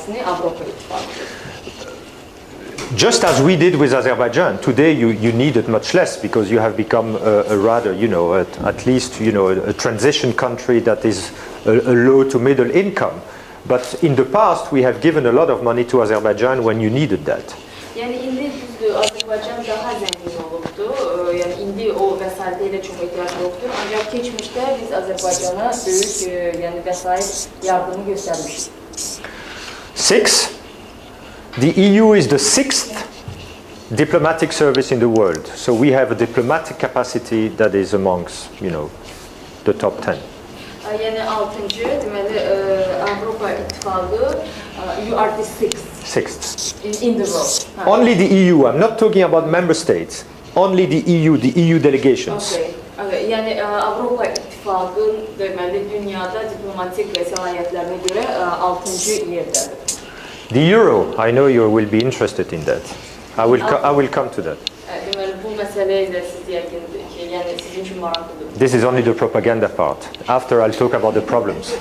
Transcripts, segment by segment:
siyasini Avropa İttifaqıdır. Just as we did with Azerbaijan, today you need it much less because you have become a rather, at least, a transition country that is a low to middle income. But in the past, we have given a lot of money to Azerbaijan when you needed that. Yani indi düzdür, Azərbaycan daha zəngin olubdu. Yani indi o vəsaitə ilə çox ehtiyac yoxdur. Ancaq keçmişdə biz Azərbaycana böyük vəsait yardımı göstərmişik. 6. The EU is the 6th diplomatic service in the world. So we have a diplomatic capacity that is amongst, the top 10. Yani 6-cı, deməli, Avropa İttifaqı, you are the 6th in the world. Only the EU, I'm not talking about member states. Only the EU delegations. Okay. Yani Avropa İttifaqı, deməli, dünyada diplomatik səlahiyyətlərinə görə 6-cı yerdədir. The euro, I know you will be interested in that. I will come to that. This is only the propaganda part. After I'll talk about the problems.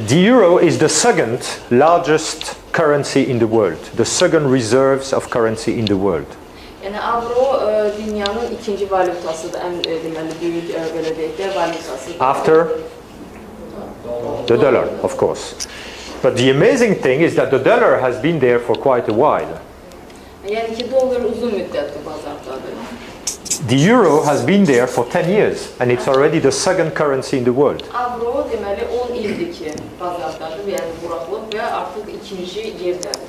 The euro is the second largest currency in the world. The second reserves of currency in the world. Yani avro dünyanın ikinci valutasıdır. En büyük belə deyək də valutasıdır. After the dollar, of course. But the amazing thing is that the dollar has been there for quite a while. Yani ki dolar uzun müddətdir bazardadır. The euro has been there for 10 years and it's already the second currency in the world. Avro deməli 10 ildir ki bazardadır, yəni buraxılıb və artıq ikinci yerdədir.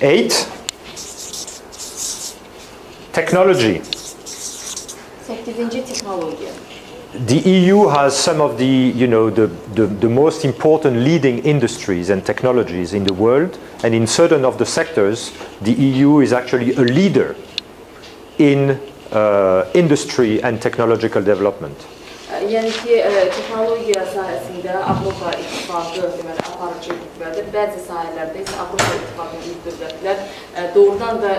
8. Technology. 8-ci texnologiya. The EU has some of the most important leading industries and technologies in the world, and in certain of the sectors, the EU is actually a leader in industry and technological development. Yəni ki, texnologiya sahəsində Avropa İttifaqı deməli aparıcı qüvvədir. Bəzi sahələrdə isə Avropa İttifaqının ilk dövlətlər doğrudan da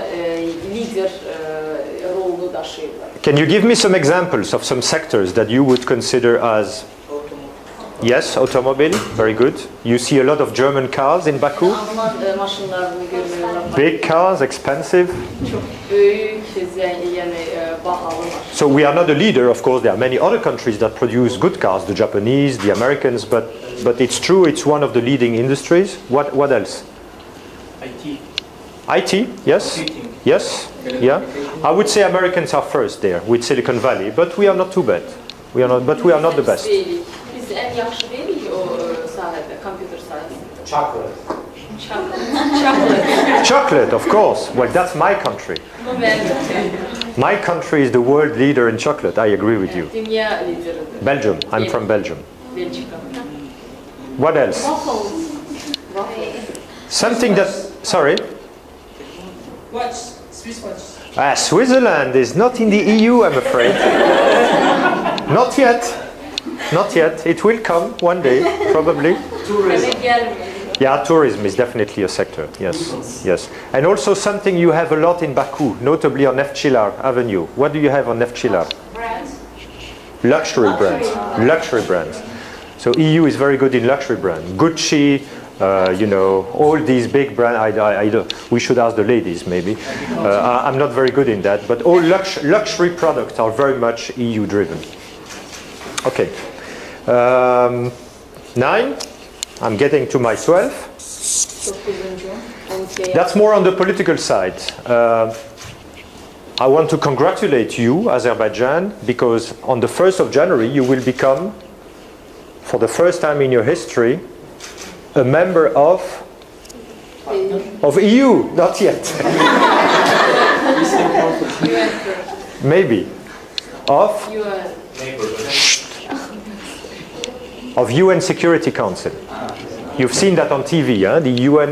lider rolunu daşıyırlar. Can you give me some examples of some sectors that you would consider as? Yes, automobile, very good. You see a lot of German cars in Baku. Alman maşınlarını görürlər. Big cars, expensive. Çox böyük, yəni bahalı. So we are not a leader, of course. There are many other countries that produce good cars, the Japanese, the Americans, but it's true. It's one of the leading industries. What else? IT. IT, yes, yes, yeah. I would say Americans are first there with Silicon Valley, but we are not too bad. We are not the best. En yaxşı deyilik o sahədə, kompüter sahəsində. Chocolate. Chocolate, of course. Well, that's my country. My country is the world leader in chocolate. I agree with you. Dünya lideridir. Belgium. I'm from Belgium. Belçika. What else? Something that... Sorry? Watch. Swiss watch. Switzerland is not in the EU, I'm afraid. Not yet. Not yet. It will come one day, probably. Tourism. Yeah, tourism is definitely a sector. Yes, yes. And also something you have a lot in Baku, notably on Neftçilar Avenue. What do you have on Neftçilar? Brands. Luxury brands. Luxury brands. So EU is very good in luxury brands. Gucci, all these big brands. We should ask the ladies, maybe. I'm not very good in that, but all luxury products are very much EU driven. Okay. 9. I'm getting to my 12. That's more on the political side. I want to congratulate you, Azerbaijan, because on the 1st of January you will become, for the first time in your history, a member of EU. Not yet. Maybe. Of UN Security Council. You've seen that on TV, the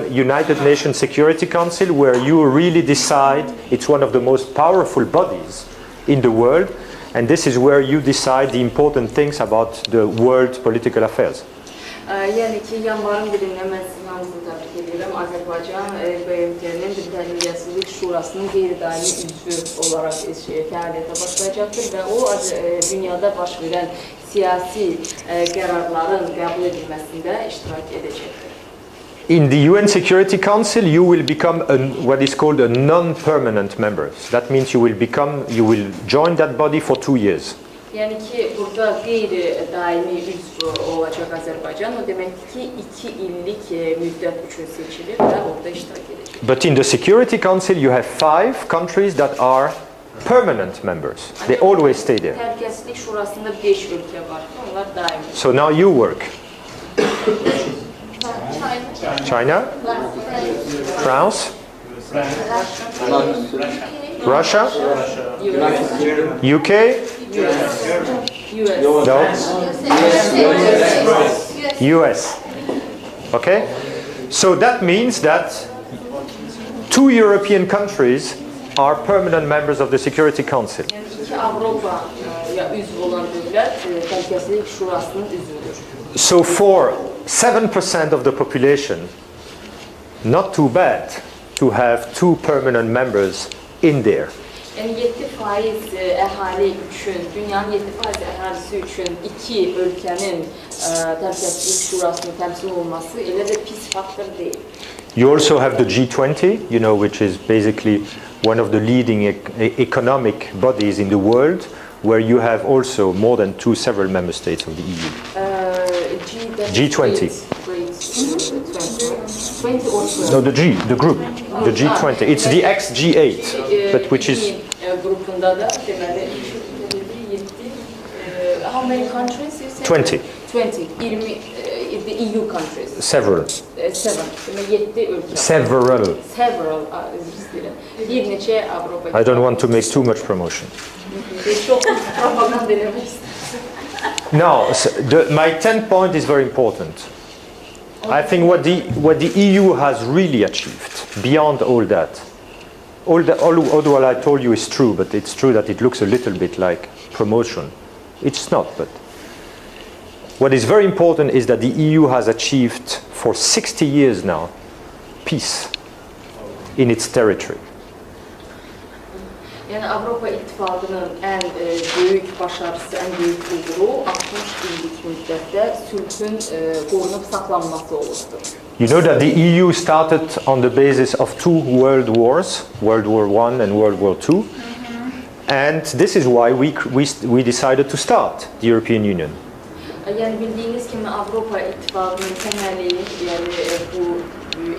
United Nations Security Council, where you really decide. It's one of the most powerful bodies in the world, and this is where you decide the important things about the world political affairs. Yəni ki, yanvarın birində mən sizin hamınızı təbrik edirəm. Azərbaycan BMT-nin Təhlükəsizlik Şurasının qeyri-daimi üzvü olaraq fəaliyyətə başlayacaqdır və o dünyada baş verən siyasi qərarların qəbul edilməsində iştirak edəcəkdir. In the UN Security Council, you will become what is called a non-permanent member. That means you will join that body for 2 years. Yəni ki, burada qeyri-daimi üzv olacaq Azərbaycan, o deməkdir ki, 2 illik müddət üçün seçilir və orada iştirak edəcək. But in the Security Council, you have 5 countries that are permanent members. They always stay there. Təhlükəsizlik Şurasında 5 ölkə var, onlar daimi. So now you work. China? France? Russia? UK? No? US. Okay? So that means that 2 European countries are permanent members of the Security Council. So for 7% of the population, not too bad to have 2 permanent members in there. Yəni 7% əhali üçün, dünyanın 7% əhalisi üçün 2 ölkənin Təhlükəsizlik Şurasının təmsil olması elə də pis faktor deyil. You also have the G20, you know, which is basically one of the leading economic bodies in the world, where you have also more than several member states of the EU. G20. No, the group, the G20. It's the ex-G8, but which is... How many countries you said? 20. 20. The EU countries. Several. 7. Several. Several. I don't want to make too much promotion. Now, my 10th point is very important. I think what the EU has really achieved, beyond all that, although what I told you is true, but it's true that it looks a little bit like promotion. It's not, but what is very important is that the EU has achieved for 60 years now peace in its territory. Yəni Avropa İttifaqının ən böyük başarısı, ən böyük uğuru 60 illik müddətdə sülhün qorunub saxlanması olubdur. You know that the EU started on the basis of 2 world wars, World War I and World War II, and this is why we decided to start the European Union. Yəni bildiyiniz kimi Avropa İttifaqının təməli, yəni bu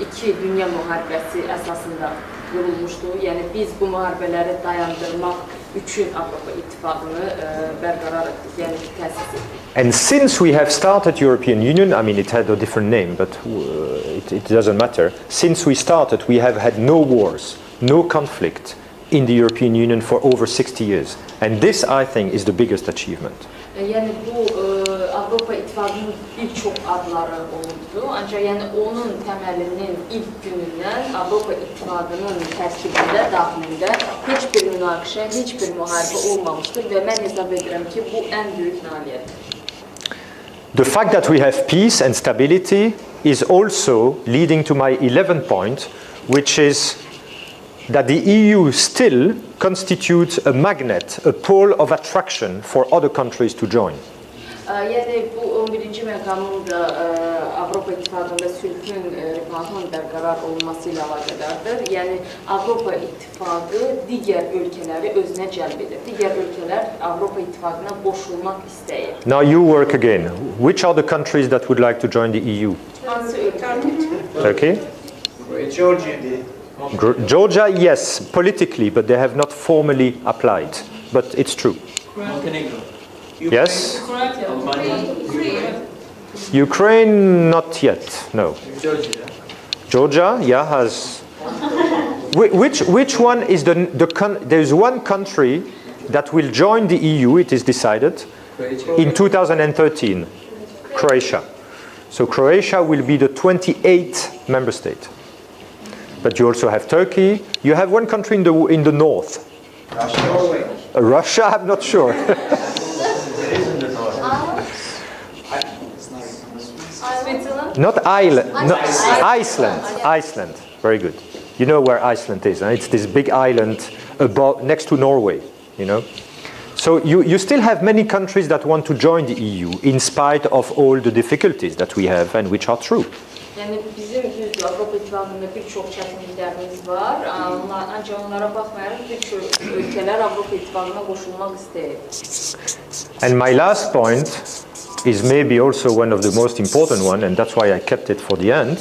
2 dünya müharibəsi əsasında qurulmuşdu. Yəni biz bu müharibələri dayandırmaq üçün Avropa İttifaqını bərqərar etdik, yəni təsis etdik. And since we have started European Union, I mean it had a different name, but it doesn't matter. Since we started, we have had no wars, no conflict in the European Union for over 60 years. And this, I think, is the biggest achievement. Yəni bu Avropa İttifaqının bir çox adları olubdu, ancaq yəni onun təməlinin ilk günündən Avropa İttifaqının tərkibində, daxilində heç bir münaqişə, heç bir müharibə olmamışdır və mən hesab edirəm ki, bu ən böyük nailiyyətdir. The fact that we have peace and stability is also leading to my 11th point, which is that the EU still constitutes a magnet, a pole of attraction for other countries to join. Yəni bu 11-ci məqamın da Avropa İttifaqında sülhün, refahın bərqərar olması ilə əlaqədardır. Yəni Avropa İttifaqı digər ölkələri özünə cəlb edir. Digər ölkələr Avropa İttifaqına qoşulmaq istəyir. Now you work again. Which are the countries that would like to join the EU? Hansı ölkə? Turkey? Georgia, yes, politically, but they have not formally applied. But it's true. Montenegro. Yes? Ukraine, not yet, no. Georgia, yeah, has... Which one is there's one country that will join the EU, it is decided, in 2013, Croatia. So Croatia will be the 28th member state. But you also have Turkey. You have one country in the north. Russia, I'm not sure. Not Ireland, no, Iceland. Iceland, very good. You know where Iceland is, huh? It's this big island next to Norway, you know. So you still have many countries that want to join the EU in spite of all the difficulties that we have and which are true. Yəni bizim düzdür, Avropa İttifaqında bir çox çətinliklərimiz var, ancaq onlara baxmayaraq bir çox ölkələr Avropa İttifaqına qoşulmaq istəyir. And my last point is maybe also one of the most important one, and that's why I kept it for the end.